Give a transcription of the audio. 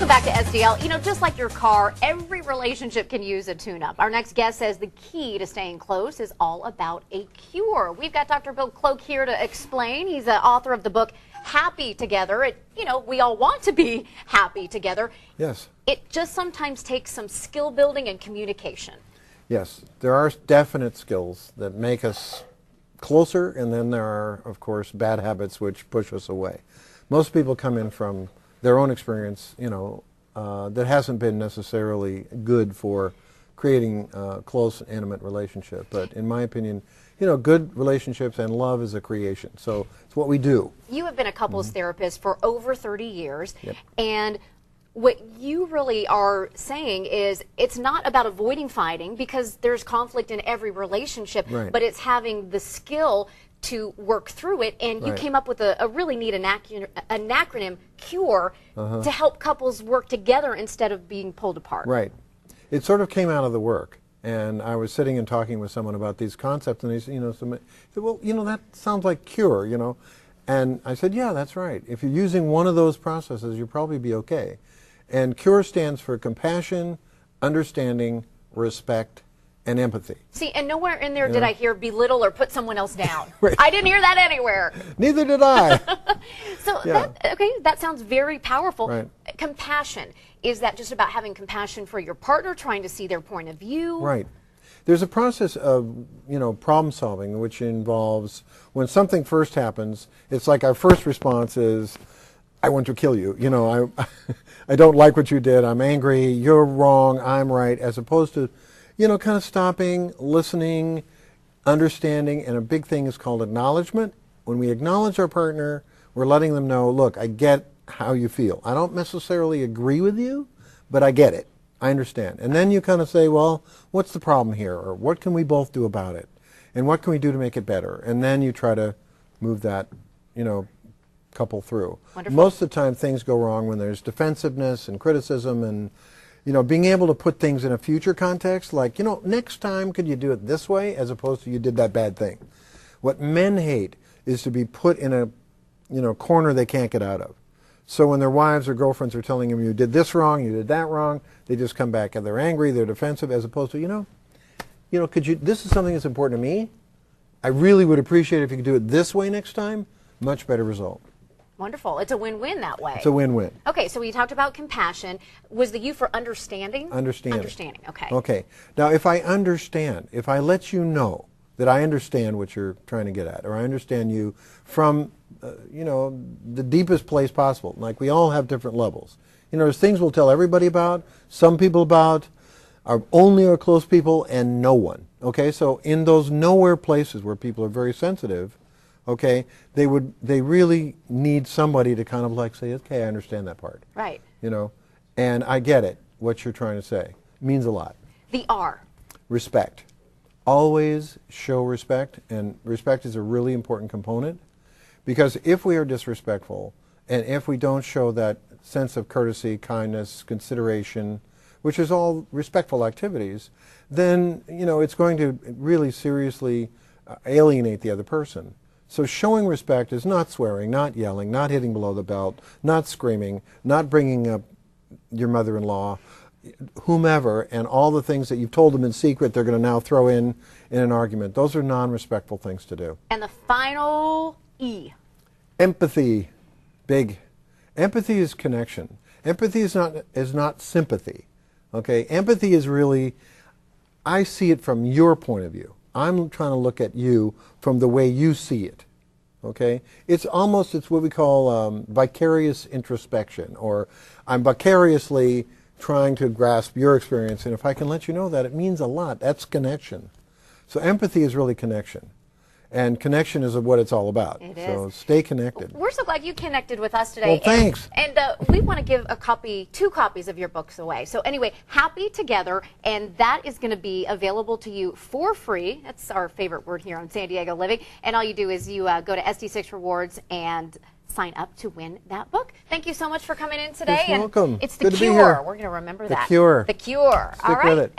Welcome back to SDL. You know, just like your car, every relationship can use a tune-up. Our next guest says the key to staying close is all about a cure. We've got Dr. Bill Cloke here to explain. He's the author of the book Happy Together. We all want to be happy together. Yes. It just sometimes takes some skill building and communication. Yes, there are definite skills that make us closer, and then there are, of course, bad habits which push us away. Most people come in from their own experience, that hasn't been necessarily good for creating a close, intimate relationship. But in my opinion, good relationships and love is a creation. So it's what we do. You have been a couples therapist for over 30 years. Yep. And what you really are saying is it's not about avoiding fighting, because there's conflict in every relationship, right, but it's having the skill to work through it. And you right, came up with a really neat acronym, C.U.R.E, to help couples work together instead of being pulled apart. Right. It sort of came out of the work. And I was sitting and talking with someone about these concepts, and they said, well, that sounds like cure, And I said, yeah, that's right. If you're using one of those processes, you'll probably be okay. And CURE stands for compassion, understanding, respect, and empathy. See, and nowhere in there did I hear belittle or put someone else down. Right. I didn't hear that anywhere. Neither did I. So, yeah, that sounds very powerful. Right. Compassion, is that just about having compassion for your partner, trying to see their point of view? Right. There's a process of, problem solving, which involves when something first happens, it's like our first response is, I want to kill you. I don't like what you did. I'm angry. You're wrong. I'm right. As opposed to, kind of stopping, listening, understanding, and a big thing is called acknowledgement. When we acknowledge our partner, we're letting them know, look, I get how you feel. I don't necessarily agree with you, but I get it. I understand. And then you kind of say, well, what's the problem here? Or what can we both do about it? And what can we do to make it better? And then you try to move that, couple through. Wonderful. Most of the time things go wrong when there's defensiveness and criticism and, being able to put things in a future context, like, next time could you do it this way, as opposed to you did that bad thing. What men hate is to be put in a, corner they can't get out of. So when their wives or girlfriends are telling them, you did this wrong, you did that wrong, they just come back and they're angry, they're defensive, as opposed to, this is something that's important to me. I really would appreciate it if you could do it this way next time. Much better result. Wonderful. It's a win-win that way. It's a win-win. Okay, so we talked about compassion. Was the U for understanding? Understanding. Understanding, okay. Okay. Now, if I understand, if I let you know that I understand what you're trying to get at, or I understand you from, the deepest place possible, like we all have different levels. There's things we'll tell everybody about, some people about, only our close people, and no one. Okay, so in those nowhere places where people are very sensitive, okay, they really need somebody to kind of like say, okay, I understand that part. Right. And I get it, what you're trying to say. It means a lot. The R. Respect. Always show respect, and respect is a really important component, because if we are disrespectful, and if we don't show that sense of courtesy, kindness, consideration, which is all respectful activities, then, it's going to really seriously alienate the other person. So showing respect is not swearing, not yelling, not hitting below the belt, not screaming, not bringing up your mother-in-law, whomever, and all the things that you've told them in secret they're going to now throw in an argument. Those are non-respectful things to do. And the final E. Empathy. Big. Empathy is connection. Empathy is not sympathy. Okay? Empathy is really, I see it from your point of view. I'm trying to look at you from the way you see it. Okay? It's what we call vicarious introspection, or I'm vicariously trying to grasp your experience, and if I can let you know that, it means a lot. That's connection. So empathy is really connection. And connection is what it's all about. It is. So stay connected. We're so glad you connected with us today. Well, thanks. And we want to give two copies of your books away. So anyway, Happy Together, and that is going to be available to you for free. That's our favorite word here on San Diego Living. And all you do is you go to SD6 Rewards and sign up to win that book. Thank you so much for coming in today. You're welcome. It's the Good to be CURE. here. We're going to remember The that. CURE. The CURE. Stick all right. with it.